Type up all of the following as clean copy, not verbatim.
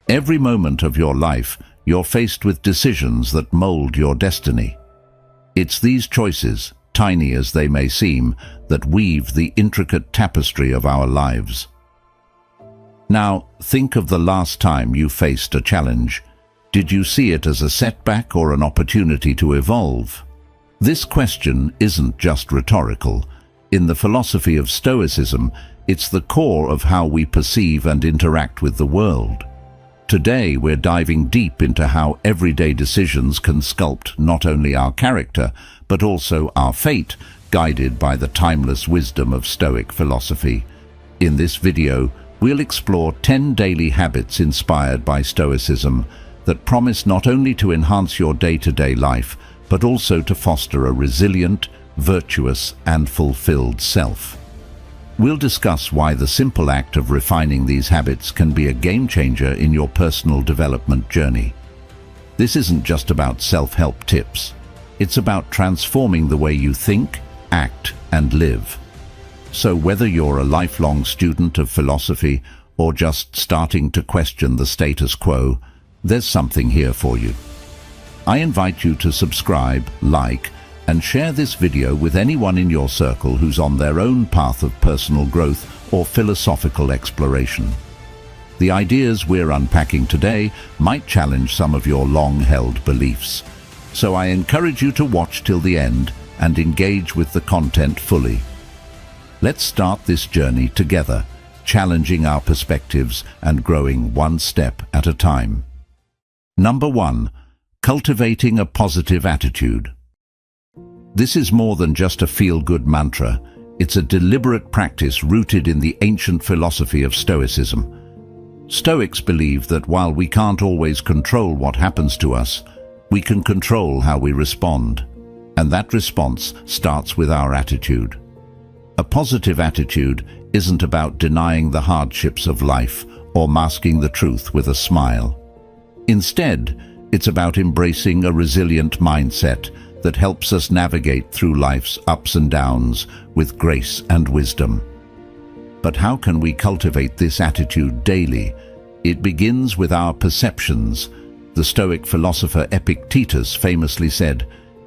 Every moment of your life, you're faced with decisions that mold your destiny. It's these choices, tiny as they may seem, that weave the intricate tapestry of our lives. Now, think of the last time you faced a challenge. Did you see it as a setback or an opportunity to evolve? This question isn't just rhetorical. In the philosophy of Stoicism, it's the core of how we perceive and interact with the world. Today, we're diving deep into how everyday decisions can sculpt not only our character, but also our fate, guided by the timeless wisdom of Stoic philosophy. In this video, we'll explore 10 daily habits inspired by Stoicism that promise not only to enhance your day-to-day life, but also to foster a resilient, virtuous, and fulfilled self. We'll discuss why the simple act of refining these habits can be a game-changer in your personal development journey. This isn't just about self-help tips. It's about transforming the way you think, act, and live. So whether you're a lifelong student of philosophy or just starting to question the status quo, there's something here for you. I invite you to subscribe, like, and share this video with anyone in your circle who's on their own path of personal growth or philosophical exploration. The ideas we're unpacking today might challenge some of your long-held beliefs, so I encourage you to watch till the end and engage with the content fully. Let's start this journey together, challenging our perspectives and growing one step at a time. Number 1. Cultivating a positive attitude. This is more than just a feel-good mantra. It's a deliberate practice rooted in the ancient philosophy of Stoicism. Stoics believe that while we can't always control what happens to us, we can control how we respond. And that response starts with our attitude. A positive attitude isn't about denying the hardships of life or masking the truth with a smile. Instead, it's about embracing a resilient mindset that helps us navigate through life's ups and downs with grace and wisdom. But how can we cultivate this attitude daily? It begins with our perceptions. The Stoic philosopher Epictetus famously said,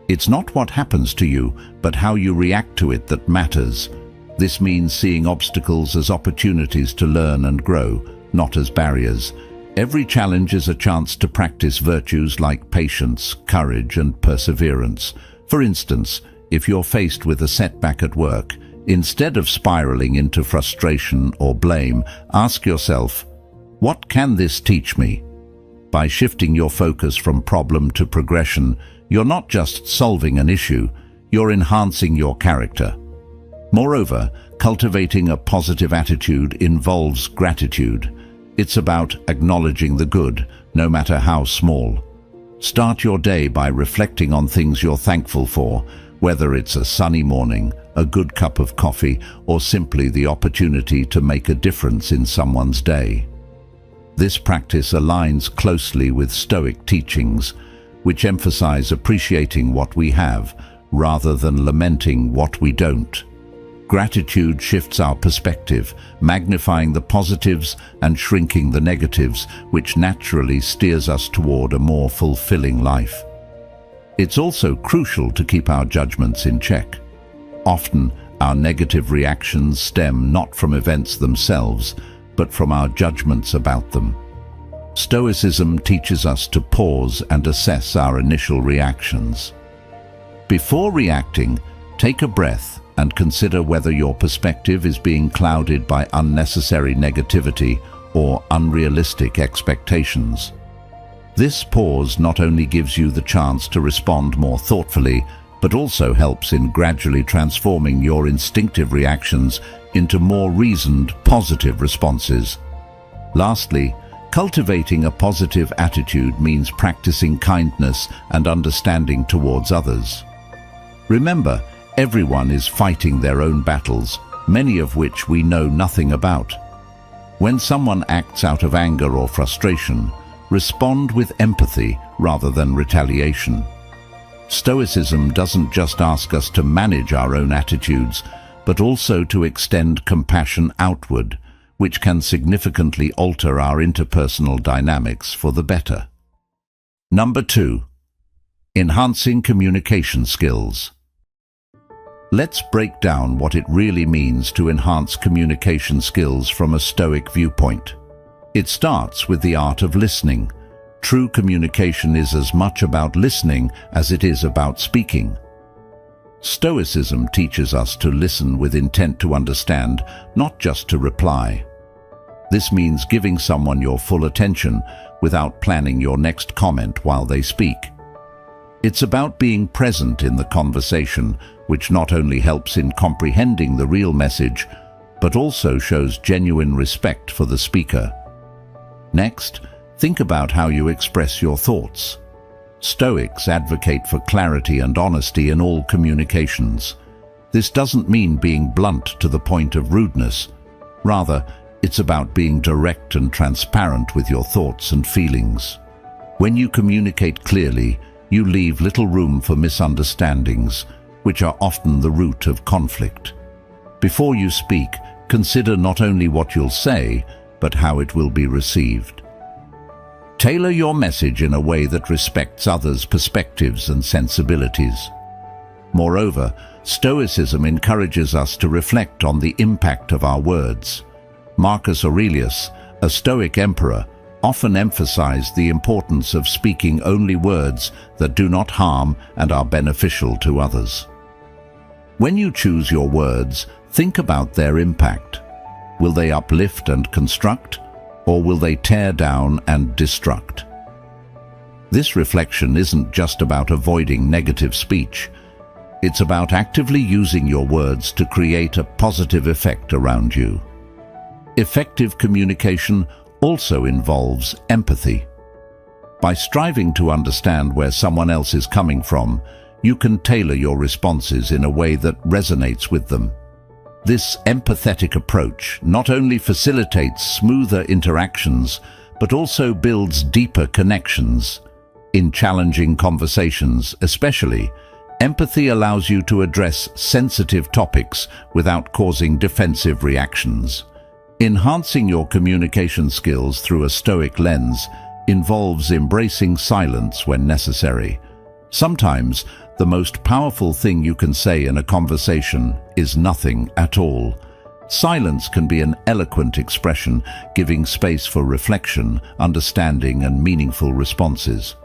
"It's not what happens to you, but how you react to it that matters." This means seeing obstacles as opportunities to learn and grow, not as barriers. Every challenge is a chance to practice virtues like patience, courage, and perseverance. For instance, if you're faced with a setback at work, instead of spiraling into frustration or blame, ask yourself, what can this teach me? By shifting your focus from problem to progression, you're not just solving an issue, you're enhancing your character. Moreover, cultivating a positive attitude involves gratitude. It's about acknowledging the good, no matter how small. Start your day by reflecting on things you're thankful for, whether it's a sunny morning, a good cup of coffee, or simply the opportunity to make a difference in someone's day. This practice aligns closely with Stoic teachings, which emphasize appreciating what we have rather than lamenting what we don't. Gratitude shifts our perspective, magnifying the positives and shrinking the negatives, which naturally steers us toward a more fulfilling life. It's also crucial to keep our judgments in check. Often, our negative reactions stem not from events themselves, but from our judgments about them. Stoicism teaches us to pause and assess our initial reactions. Before reacting, take a breath and consider whether your perspective is being clouded by unnecessary negativity or unrealistic expectations. This pause not only gives you the chance to respond more thoughtfully, but also helps in gradually transforming your instinctive reactions into more reasoned, positive responses. Lastly, cultivating a positive attitude means practicing kindness and understanding towards others. Remember, everyone is fighting their own battles, many of which we know nothing about. When someone acts out of anger or frustration, respond with empathy rather than retaliation. Stoicism doesn't just ask us to manage our own attitudes, but also to extend compassion outward. which can significantly alter our interpersonal dynamics for the better. Number 2. Enhancing communication skills. Let's break down what it really means to enhance communication skills from a Stoic viewpoint. It starts with the art of listening. True communication is as much about listening as it is about speaking. Stoicism teaches us to listen with intent to understand, not just to reply. This means giving someone your full attention without planning your next comment while they speak. It's about being present in the conversation, which not only helps in comprehending the real message, but also shows genuine respect for the speaker. Next, think about how you express your thoughts. Stoics advocate for clarity and honesty in all communications. This doesn't mean being blunt to the point of rudeness. Rather, it's about being direct and transparent with your thoughts and feelings. When you communicate clearly, you leave little room for misunderstandings, which are often the root of conflict. Before you speak, consider not only what you'll say, but how it will be received. Tailor your message in a way that respects others' perspectives and sensibilities. Moreover, Stoicism encourages us to reflect on the impact of our words. Marcus Aurelius, a Stoic emperor, often emphasized the importance of speaking only words that do not harm and are beneficial to others. When you choose your words, think about their impact. Will they uplift and construct, or will they tear down and destruct? This reflection isn't just about avoiding negative speech. It's about actively using your words to create a positive effect around you. Effective communication also involves empathy. By striving to understand where someone else is coming from, you can tailor your responses in a way that resonates with them. This empathetic approach not only facilitates smoother interactions, but also builds deeper connections. In challenging conversations, especially, empathy allows you to address sensitive topics without causing defensive reactions. Enhancing your communication skills through a Stoic lens involves embracing silence when necessary. Sometimes, the most powerful thing you can say in a conversation is nothing at all. Silence can be an eloquent expression, giving space for reflection, understanding, and meaningful responses.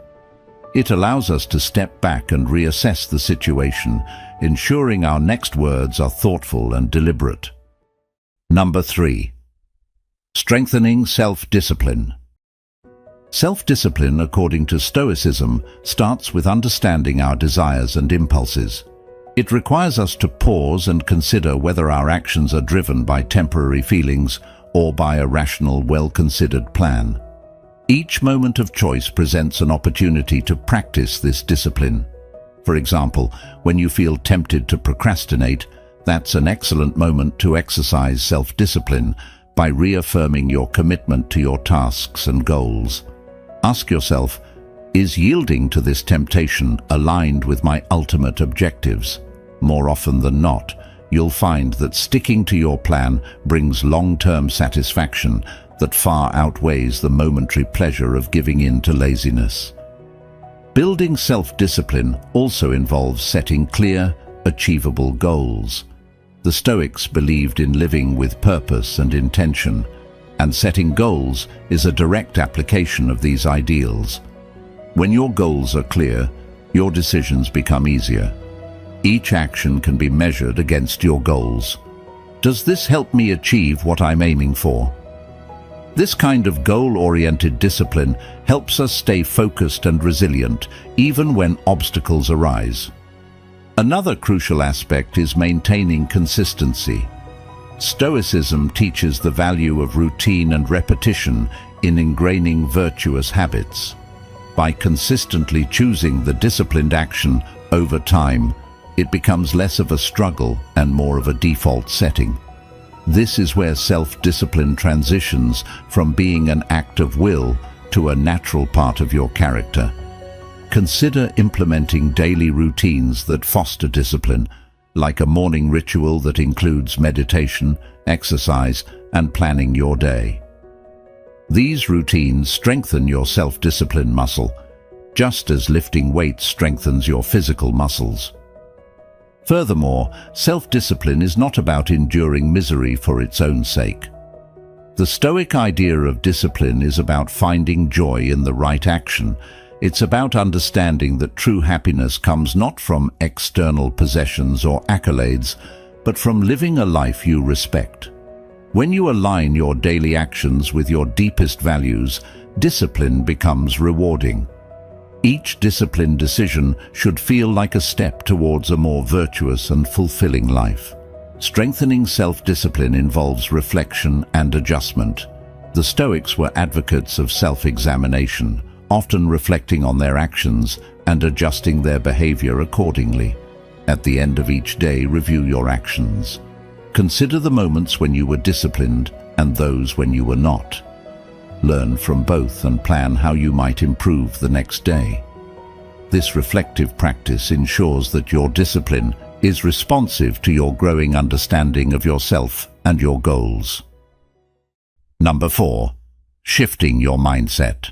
It allows us to step back and reassess the situation, ensuring our next words are thoughtful and deliberate. Number 3. Strengthening self-discipline. Self-discipline, according to Stoicism, starts with understanding our desires and impulses. It requires us to pause and consider whether our actions are driven by temporary feelings or by a rational, well-considered plan. Each moment of choice presents an opportunity to practice this discipline. For example, when you feel tempted to procrastinate, that's an excellent moment to exercise self-discipline by reaffirming your commitment to your tasks and goals. Ask yourself, is yielding to this temptation aligned with my ultimate objectives? More often than not, you'll find that sticking to your plan brings long-term satisfaction that far outweighs the momentary pleasure of giving in to laziness. Building self-discipline also involves setting clear, achievable goals. The Stoics believed in living with purpose and intention, and setting goals is a direct application of these ideals. When your goals are clear, your decisions become easier. Each action can be measured against your goals. Does this help me achieve what I'm aiming for? This kind of goal-oriented discipline helps us stay focused and resilient, even when obstacles arise. Another crucial aspect is maintaining consistency. Stoicism teaches the value of routine and repetition in ingraining virtuous habits. By consistently choosing the disciplined action over time, it becomes less of a struggle and more of a default setting. This is where self-discipline transitions from being an act of will to a natural part of your character. Consider implementing daily routines that foster discipline, like a morning ritual that includes meditation, exercise, and planning your day. These routines strengthen your self-discipline muscle, just as lifting weights strengthens your physical muscles. Furthermore, self-discipline is not about enduring misery for its own sake. The Stoic idea of discipline is about finding joy in the right action. It's about understanding that true happiness comes not from external possessions or accolades, but from living a life you respect. When you align your daily actions with your deepest values, discipline becomes rewarding. Each disciplined decision should feel like a step towards a more virtuous and fulfilling life. Strengthening self-discipline involves reflection and adjustment. The Stoics were advocates of self-examination, often reflecting on their actions and adjusting their behavior accordingly. At the end of each day, review your actions. Consider the moments when you were disciplined and those when you were not. Learn from both and plan how you might improve the next day. This reflective practice ensures that your discipline is responsive to your growing understanding of yourself and your goals. Number 4. Shifting your mindset.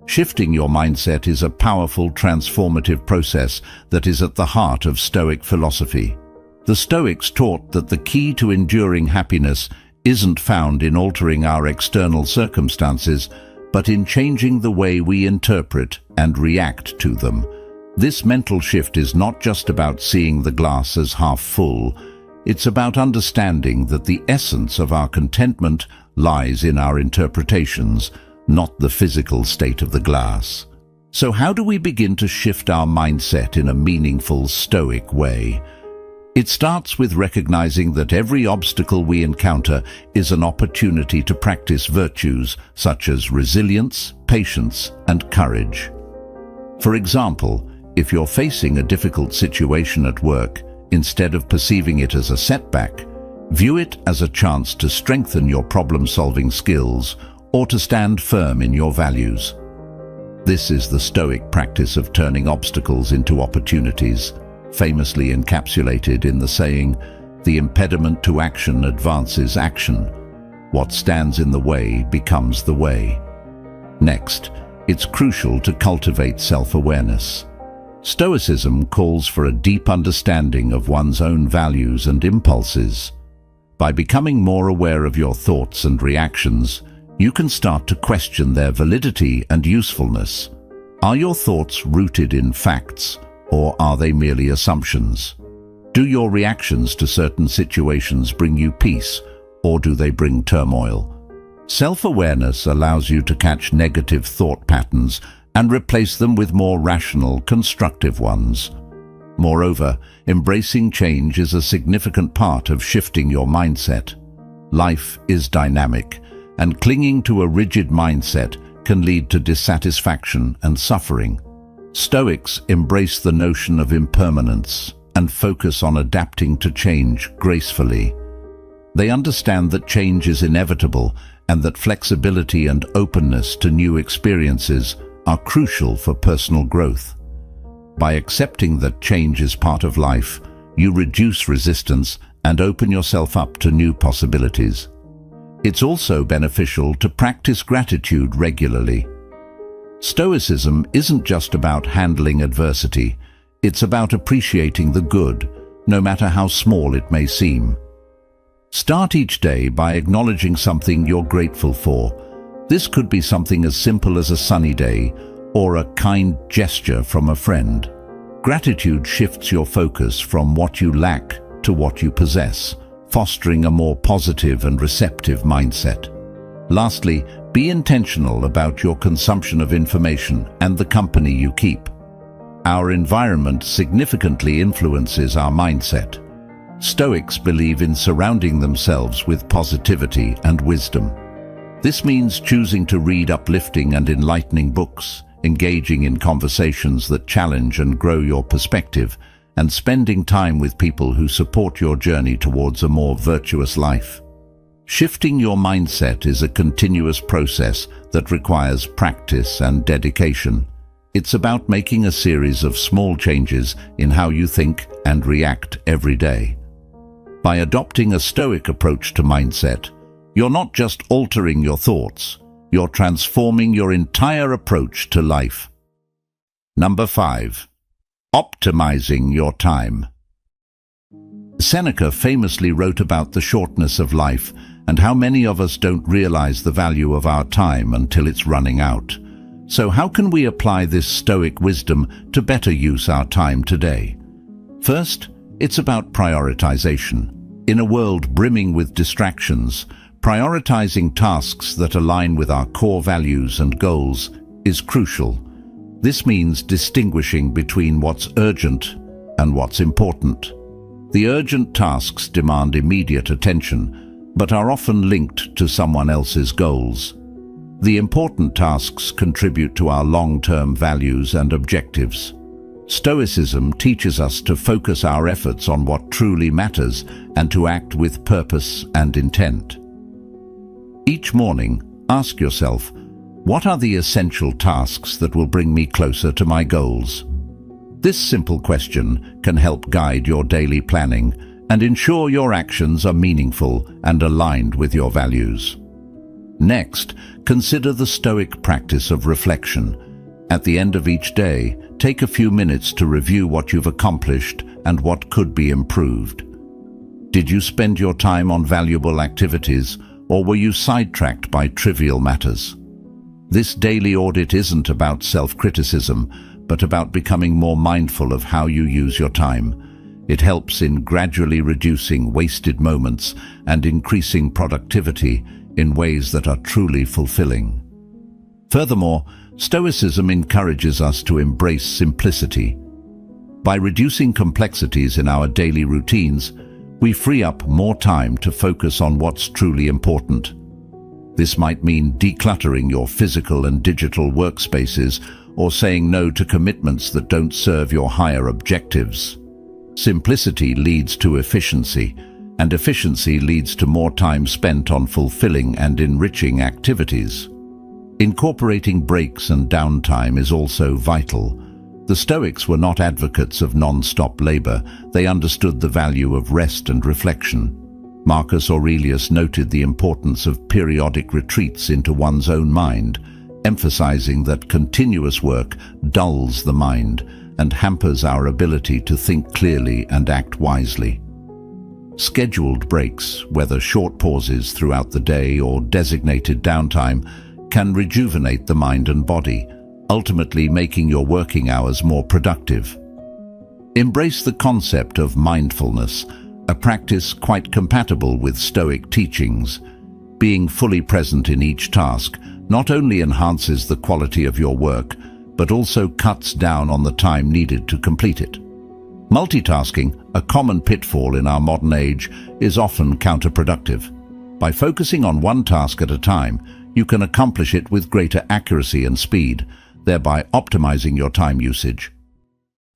Shifting your mindset is a powerful, transformative process that is at the heart of Stoic philosophy. The Stoics taught that the key to enduring happiness isn't found in altering our external circumstances, but in changing the way we interpret and react to them. This mental shift is not just about seeing the glass as half full. It's about understanding that the essence of our contentment lies in our interpretations, not the physical state of the glass. So how do we begin to shift our mindset in a meaningful, Stoic way? It starts with recognizing that every obstacle we encounter is an opportunity to practice virtues such as resilience, patience, and courage. For example, if you're facing a difficult situation at work, instead of perceiving it as a setback, view it as a chance to strengthen your problem-solving skills or to stand firm in your values. This is the Stoic practice of turning obstacles into opportunities, famously encapsulated in the saying, "The impediment to action advances action. What stands in the way becomes the way." Next, it's crucial to cultivate self-awareness. Stoicism calls for a deep understanding of one's own values and impulses. By becoming more aware of your thoughts and reactions, you can start to question their validity and usefulness. Are your thoughts rooted in facts, or are they merely assumptions? Do your reactions to certain situations bring you peace, or do they bring turmoil? Self-awareness allows you to catch negative thought patterns and replace them with more rational, constructive ones. Moreover, embracing change is a significant part of shifting your mindset. Life is dynamic, and clinging to a rigid mindset can lead to dissatisfaction and suffering. Stoics embrace the notion of impermanence and focus on adapting to change gracefully. They understand that change is inevitable and that flexibility and openness to new experiences are crucial for personal growth. By accepting that change is part of life, you reduce resistance and open yourself up to new possibilities. It's also beneficial to practice gratitude regularly. Stoicism isn't just about handling adversity, it's about appreciating the good, no matter how small it may seem. Start each day by acknowledging something you're grateful for. This could be something as simple as a sunny day or a kind gesture from a friend. Gratitude shifts your focus from what you lack to what you possess, fostering a more positive and receptive mindset. Lastly, be intentional about your consumption of information and the company you keep. Our environment significantly influences our mindset. Stoics believe in surrounding themselves with positivity and wisdom. This means choosing to read uplifting and enlightening books, engaging in conversations that challenge and grow your perspective, and spending time with people who support your journey towards a more virtuous life. Shifting your mindset is a continuous process that requires practice and dedication. It's about making a series of small changes in how you think and react every day. By adopting a Stoic approach to mindset, you're not just altering your thoughts, you're transforming your entire approach to life. Number 5. Optimizing your time. Seneca famously wrote about the shortness of life and how many of us don't realize the value of our time until it's running out. So how can we apply this Stoic wisdom to better use our time today? First, it's about prioritization. In a world brimming with distractions, prioritizing tasks that align with our core values and goals is crucial. This means distinguishing between what's urgent and what's important. The urgent tasks demand immediate attention, but are often linked to someone else's goals. The important tasks contribute to our long-term values and objectives. Stoicism teaches us to focus our efforts on what truly matters and to act with purpose and intent. Each morning, ask yourself, what are the essential tasks that will bring me closer to my goals? This simple question can help guide your daily planning and ensure your actions are meaningful and aligned with your values. Next, consider the Stoic practice of reflection. At the end of each day, take a few minutes to review what you've accomplished and what could be improved. Did you spend your time on valuable activities, or were you sidetracked by trivial matters? This daily audit isn't about self-criticism, but about becoming more mindful of how you use your time. It helps in gradually reducing wasted moments and increasing productivity in ways that are truly fulfilling. Furthermore, Stoicism encourages us to embrace simplicity. By reducing complexities in our daily routines, we free up more time to focus on what's truly important. This might mean decluttering your physical and digital workspaces or saying no to commitments that don't serve your higher objectives. Simplicity leads to efficiency, and efficiency leads to more time spent on fulfilling and enriching activities. Incorporating breaks and downtime is also vital. The Stoics were not advocates of non-stop labor. They understood the value of rest and reflection. Marcus Aurelius noted the importance of periodic retreats into one's own mind, emphasizing that continuous work dulls the mind and hampers our ability to think clearly and act wisely. Scheduled breaks, whether short pauses throughout the day or designated downtime, can rejuvenate the mind and body, ultimately making your working hours more productive. Embrace the concept of mindfulness, a practice quite compatible with Stoic teachings. Being fully present in each task not only enhances the quality of your work, but also cuts down on the time needed to complete it. Multitasking, a common pitfall in our modern age, is often counterproductive. By focusing on one task at a time, you can accomplish it with greater accuracy and speed, thereby optimizing your time usage.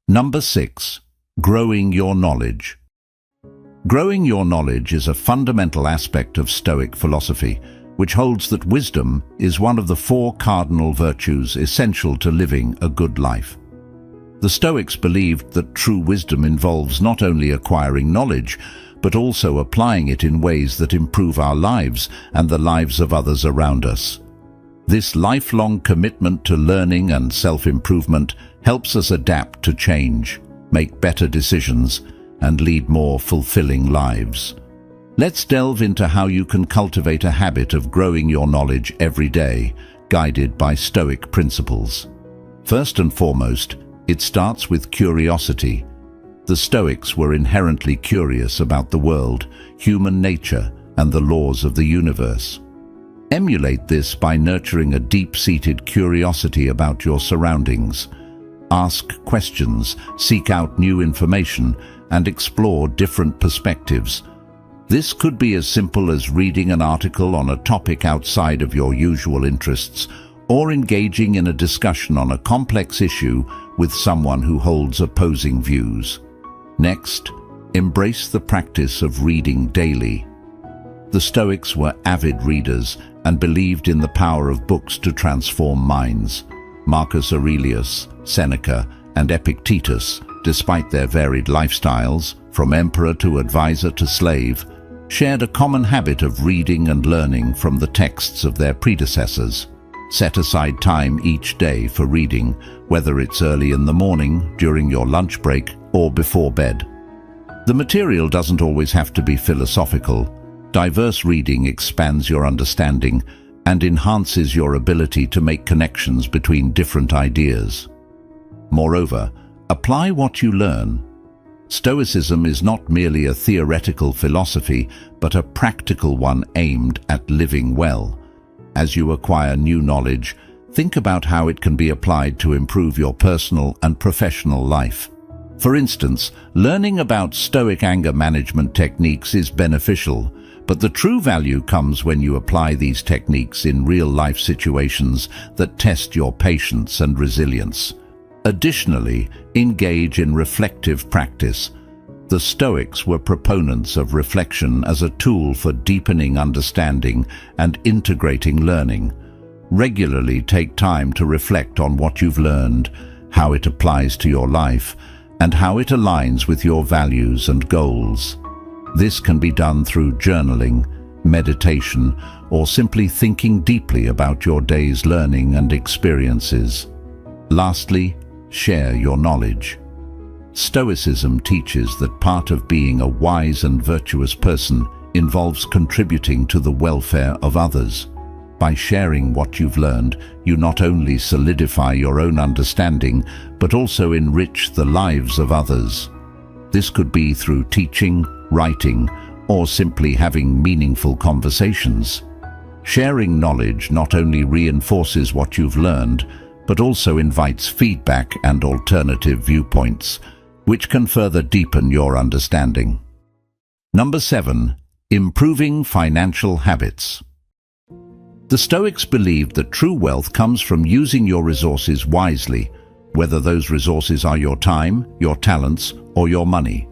Number 6. Growing your knowledge. Growing your knowledge is a fundamental aspect of Stoic philosophy, which holds that wisdom is one of the 4 cardinal virtues essential to living a good life. The Stoics believed that true wisdom involves not only acquiring knowledge, but also applying it in ways that improve our lives and the lives of others around us. This lifelong commitment to learning and self-improvement helps us adapt to change, make better decisions, and lead more fulfilling lives. Let's delve into how you can cultivate a habit of growing your knowledge every day, guided by Stoic principles. First and foremost, it starts with curiosity. The Stoics were inherently curious about the world, human nature, and the laws of the universe. Emulate this by nurturing a deep-seated curiosity about your surroundings. Ask questions, seek out new information, and explore different perspectives. This could be as simple as reading an article on a topic outside of your usual interests, or engaging in a discussion on a complex issue with someone who holds opposing views. Next, embrace the practice of reading daily. The Stoics were avid readers and believed in the power of books to transform minds. Marcus Aurelius, Seneca, and Epictetus despite their varied lifestyles, from emperor to advisor to slave, shared a common habit of reading and learning from the texts of their predecessors. Set aside time each day for reading, whether it's early in the morning, during your lunch break, or before bed. The material doesn't always have to be philosophical. Diverse reading expands your understanding and enhances your ability to make connections between different ideas. Moreover, apply what you learn. Stoicism is not merely a theoretical philosophy, but a practical one aimed at living well. As you acquire new knowledge, think about how it can be applied to improve your personal and professional life. For instance, learning about Stoic anger management techniques is beneficial, but the true value comes when you apply these techniques in real-life situations that test your patience and resilience. Additionally, engage in reflective practice. The Stoics were proponents of reflection as a tool for deepening understanding and integrating learning. Regularly take time to reflect on what you've learned, how it applies to your life, and how it aligns with your values and goals. This can be done through journaling, meditation, or simply thinking deeply about your day's learning and experiences. Lastly, share your knowledge. Stoicism teaches that part of being a wise and virtuous person involves contributing to the welfare of others. By sharing what you've learned, you not only solidify your own understanding, but also enrich the lives of others. This could be through teaching, writing, or simply having meaningful conversations. Sharing knowledge not only reinforces what you've learned, but also invites feedback and alternative viewpoints, which can further deepen your understanding. Number 7. Improving financial habits. The Stoics believed that true wealth comes from using your resources wisely, whether those resources are your time, your talents, or your money.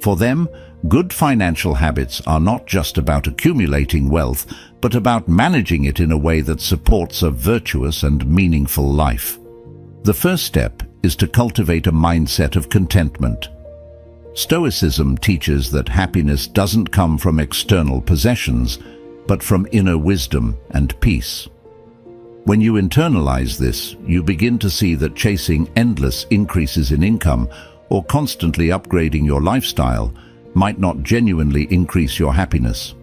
For them, good financial habits are not just about accumulating wealth, but about managing it in a way that supports a virtuous and meaningful life. The first step is to cultivate a mindset of contentment. Stoicism teaches that happiness doesn't come from external possessions, but from inner wisdom and peace. When you internalize this, you begin to see that chasing endless increases in income or constantly upgrading your lifestyle might not genuinely increase your happiness.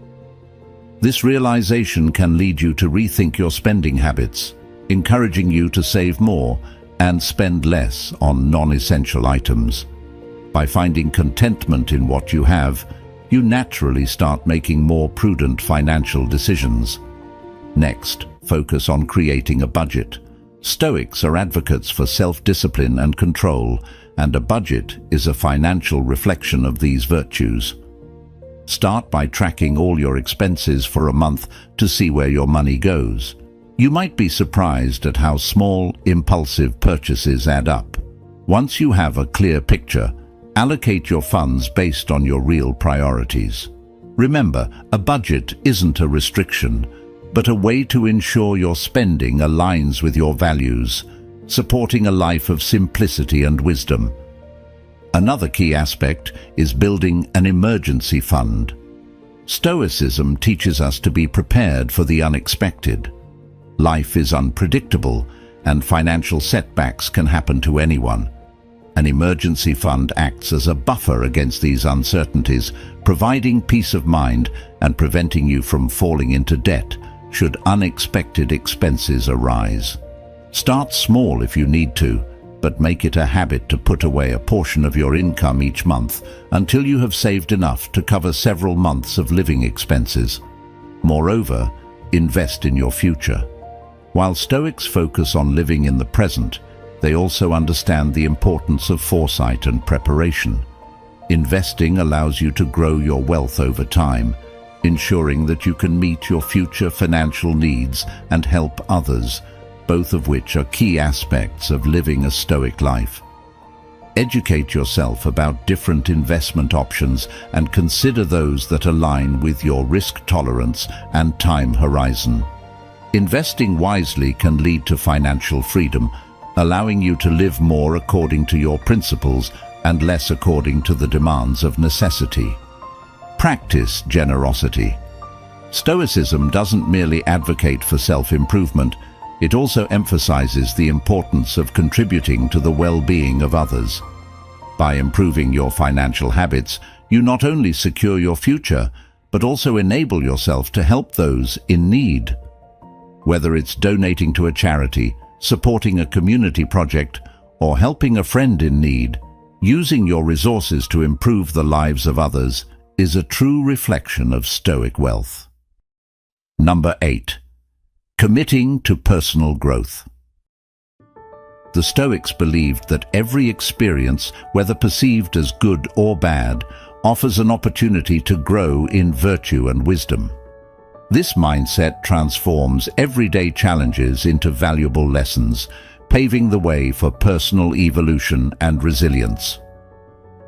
This realization can lead you to rethink your spending habits, encouraging you to save more and spend less on non-essential items. By finding contentment in what you have, you naturally start making more prudent financial decisions. Next, focus on creating a budget. Stoics are advocates for self-discipline and control, and a budget is a financial reflection of these virtues. Start by tracking all your expenses for a month to see where your money goes. You might be surprised at how small, impulsive purchases add up. Once you have a clear picture, allocate your funds based on your real priorities. Remember, a budget isn't a restriction, but a way to ensure your spending aligns with your values, supporting a life of simplicity and wisdom. Another key aspect is building an emergency fund. Stoicism teaches us to be prepared for the unexpected. Life is unpredictable, and financial setbacks can happen to anyone. An emergency fund acts as a buffer against these uncertainties, providing peace of mind and preventing you from falling into debt should unexpected expenses arise. Start small if you need to, but make it a habit to put away a portion of your income each month until you have saved enough to cover several months of living expenses. Moreover, invest in your future. While Stoics focus on living in the present, they also understand the importance of foresight and preparation. Investing allows you to grow your wealth over time, ensuring that you can meet your future financial needs and help others, both of which are key aspects of living a Stoic life. Educate yourself about different investment options and consider those that align with your risk tolerance and time horizon. Investing wisely can lead to financial freedom, allowing you to live more according to your principles and less according to the demands of necessity. Practice generosity. Stoicism doesn't merely advocate for self-improvement, it also emphasizes the importance of contributing to the well-being of others. By improving your financial habits, you not only secure your future, but also enable yourself to help those in need. Whether it's donating to a charity, supporting a community project, or helping a friend in need, using your resources to improve the lives of others is a true reflection of Stoic wealth. Number 8. Committing to personal growth. The Stoics believed that every experience, whether perceived as good or bad, offers an opportunity to grow in virtue and wisdom. This mindset transforms everyday challenges into valuable lessons, paving the way for personal evolution and resilience.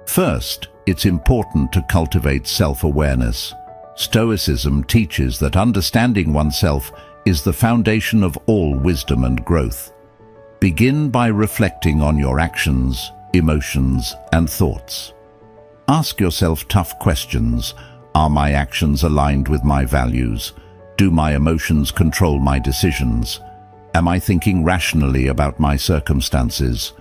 First, it's important to cultivate self-awareness. Stoicism teaches that understanding oneself is the foundation of all wisdom and growth. Begin by reflecting on your actions, emotions, and thoughts. Ask yourself tough questions. Are my actions aligned with my values? Do my emotions control my decisions? Am I thinking rationally about my circumstances?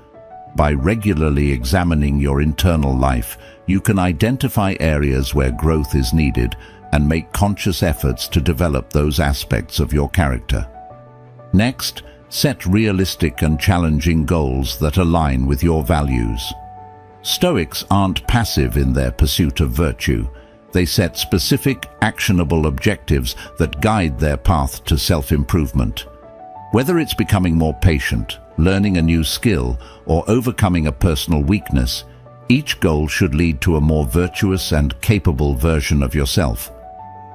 By regularly examining your internal life, you can identify areas where growth is needed and make conscious efforts to develop those aspects of your character. Next, set realistic and challenging goals that align with your values. Stoics aren't passive in their pursuit of virtue. They set specific, actionable objectives that guide their path to self-improvement. Whether it's becoming more patient, learning a new skill, or overcoming a personal weakness, each goal should lead to a more virtuous and capable version of yourself.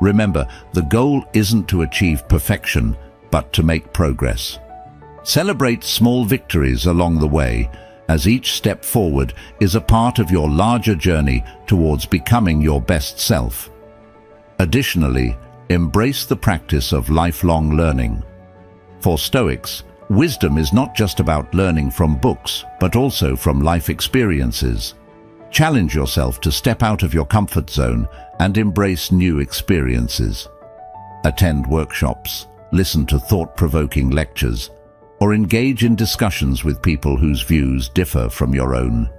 Remember, the goal isn't to achieve perfection, but to make progress. Celebrate small victories along the way, as each step forward is a part of your larger journey towards becoming your best self. Additionally, embrace the practice of lifelong learning. For Stoics, wisdom is not just about learning from books, but also from life experiences. Challenge yourself to step out of your comfort zone and embrace new experiences. Attend workshops, listen to thought-provoking lectures, or engage in discussions with people whose views differ from your own.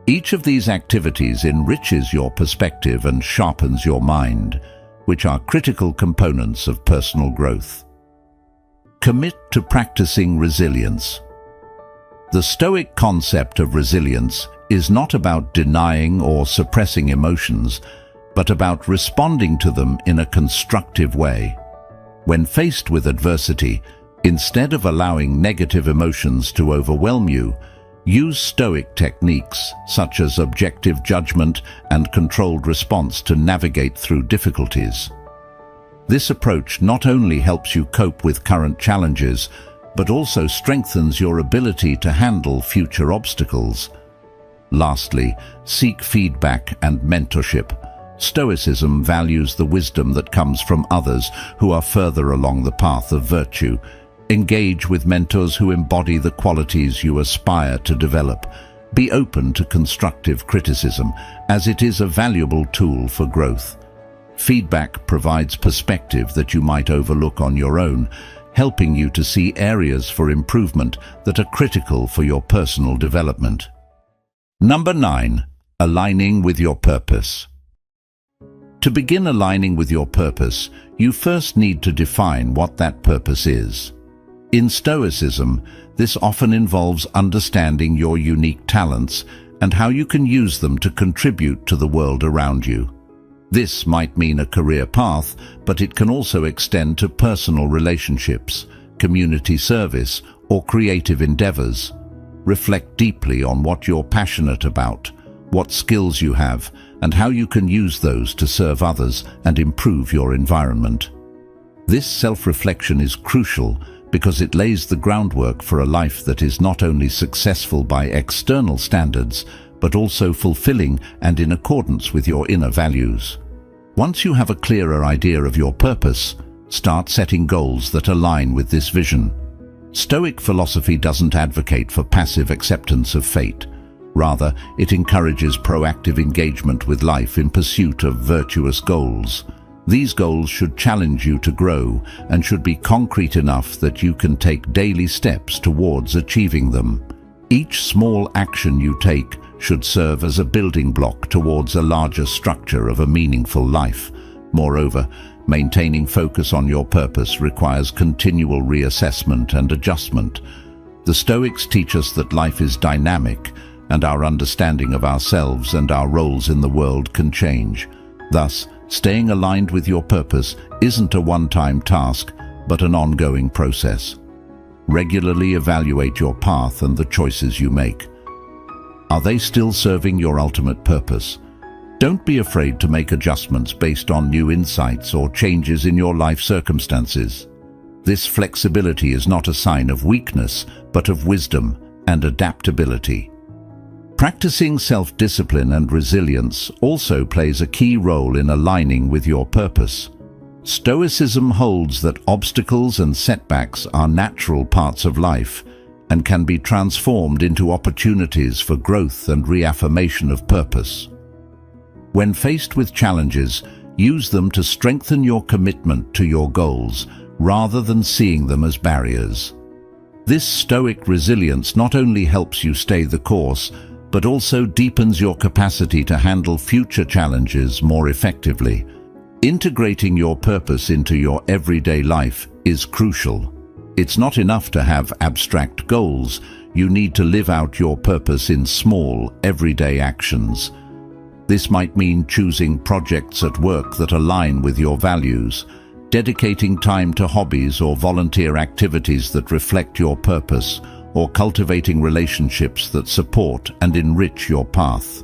Each of these activities enriches your perspective and sharpens your mind, which are critical components of personal growth. Commit to practicing resilience. The Stoic concept of resilience is not about denying or suppressing emotions, but about responding to them in a constructive way. When faced with adversity, instead of allowing negative emotions to overwhelm you, use Stoic techniques such as objective judgment and controlled response to navigate through difficulties. This approach not only helps you cope with current challenges, but also strengthens your ability to handle future obstacles. Lastly, seek feedback and mentorship. Stoicism values the wisdom that comes from others who are further along the path of virtue. Engage with mentors who embody the qualities you aspire to develop. Be open to constructive criticism, as it is a valuable tool for growth. Feedback provides perspective that you might overlook on your own, helping you to see areas for improvement that are critical for your personal development. Number 9. Aligning with your purpose. To begin aligning with your purpose, you first need to define what that purpose is. In Stoicism, this often involves understanding your unique talents and how you can use them to contribute to the world around you. This might mean a career path, but it can also extend to personal relationships, community service, or creative endeavors. Reflect deeply on what you're passionate about, what skills you have, and how you can use those to serve others and improve your environment. This self-reflection is crucial because it lays the groundwork for a life that is not only successful by external standards, but also fulfilling and in accordance with your inner values. Once you have a clearer idea of your purpose, start setting goals that align with this vision. Stoic philosophy doesn't advocate for passive acceptance of fate. Rather, it encourages proactive engagement with life in pursuit of virtuous goals. These goals should challenge you to grow and should be concrete enough that you can take daily steps towards achieving them. Each small action you take should serve as a building block towards a larger structure of a meaningful life. Moreover, maintaining focus on your purpose requires continual reassessment and adjustment. The Stoics teach us that life is dynamic, and our understanding of ourselves and our roles in the world can change. Thus, staying aligned with your purpose isn't a one-time task, but an ongoing process. Regularly evaluate your path and the choices you make. Are they still serving your ultimate purpose? Don't be afraid to make adjustments based on new insights or changes in your life circumstances. This flexibility is not a sign of weakness, but of wisdom and adaptability. Practicing self-discipline and resilience also plays a key role in aligning with your purpose. Stoicism holds that obstacles and setbacks are natural parts of life and can be transformed into opportunities for growth and reaffirmation of purpose. When faced with challenges, use them to strengthen your commitment to your goals rather than seeing them as barriers. This Stoic resilience not only helps you stay the course, but also deepens your capacity to handle future challenges more effectively. Integrating your purpose into your everyday life is crucial. It's not enough to have abstract goals. You need to live out your purpose in small, everyday actions. This might mean choosing projects at work that align with your values, dedicating time to hobbies or volunteer activities that reflect your purpose, or cultivating relationships that support and enrich your path.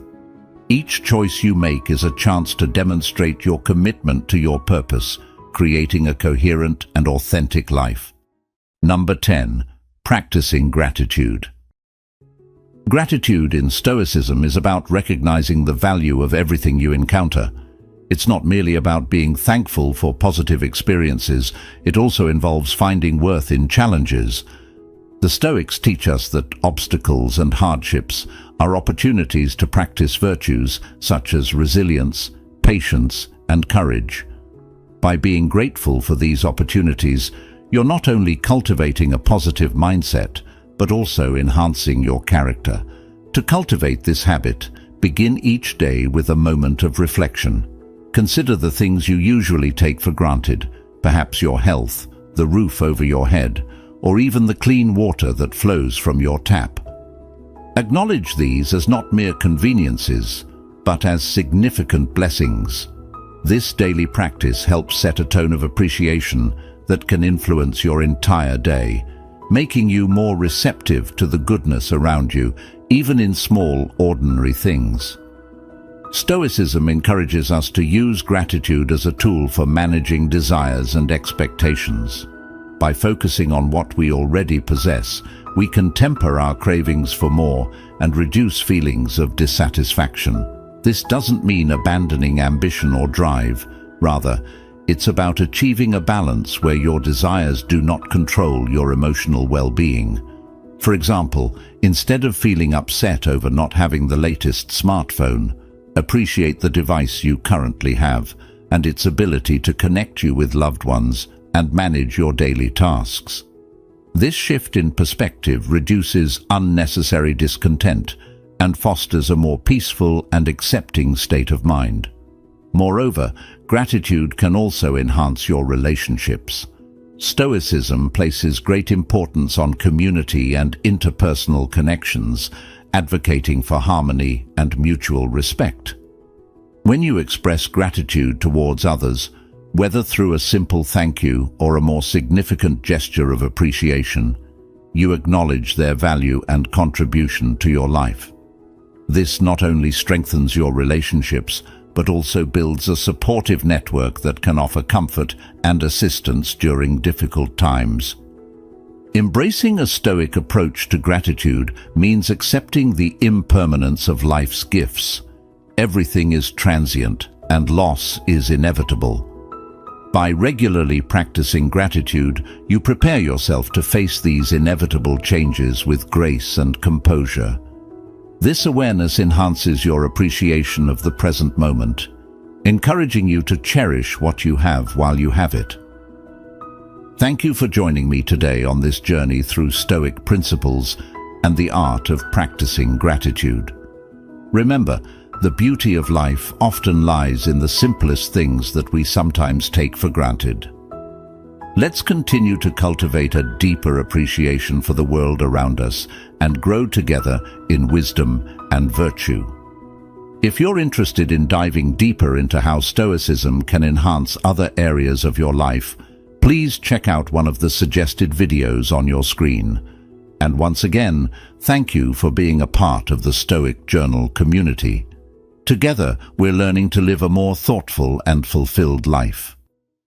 Each choice you make is a chance to demonstrate your commitment to your purpose, creating a coherent and authentic life. Number 10. Practicing gratitude. Gratitude in Stoicism is about recognizing the value of everything you encounter. It's not merely about being thankful for positive experiences, it also involves finding worth in challenges. The Stoics teach us that obstacles and hardships are opportunities to practice virtues such as resilience, patience, and courage. By being grateful for these opportunities, you're not only cultivating a positive mindset, but also enhancing your character. To cultivate this habit, begin each day with a moment of reflection. Consider the things you usually take for granted, perhaps your health, the roof over your head, or even the clean water that flows from your tap. Acknowledge these as not mere conveniences, but as significant blessings. This daily practice helps set a tone of appreciation that can influence your entire day, making you more receptive to the goodness around you, even in small, ordinary things. Stoicism encourages us to use gratitude as a tool for managing desires and expectations. By focusing on what we already possess, we can temper our cravings for more and reduce feelings of dissatisfaction. This doesn't mean abandoning ambition or drive. Rather, it's about achieving a balance where your desires do not control your emotional well-being. For example, instead of feeling upset over not having the latest smartphone, appreciate the device you currently have and its ability to connect you with loved ones and manage your daily tasks. This shift in perspective reduces unnecessary discontent and fosters a more peaceful and accepting state of mind. Moreover, gratitude can also enhance your relationships. Stoicism places great importance on community and interpersonal connections, advocating for harmony and mutual respect. When you express gratitude towards others, whether through a simple thank you or a more significant gesture of appreciation, you acknowledge their value and contribution to your life. This not only strengthens your relationships, but also builds a supportive network that can offer comfort and assistance during difficult times. Embracing a Stoic approach to gratitude means accepting the impermanence of life's gifts. Everything is transient, and loss is inevitable. By regularly practicing gratitude, you prepare yourself to face these inevitable changes with grace and composure. This awareness enhances your appreciation of the present moment, encouraging you to cherish what you have while you have it. Thank you for joining me today on this journey through Stoic principles and the art of practicing gratitude. Remember, the beauty of life often lies in the simplest things that we sometimes take for granted. Let's continue to cultivate a deeper appreciation for the world around us and grow together in wisdom and virtue. If you're interested in diving deeper into how Stoicism can enhance other areas of your life, please check out one of the suggested videos on your screen. And once again, thank you for being a part of the Stoic Journal community. Together, we're learning to live a more thoughtful and fulfilled life.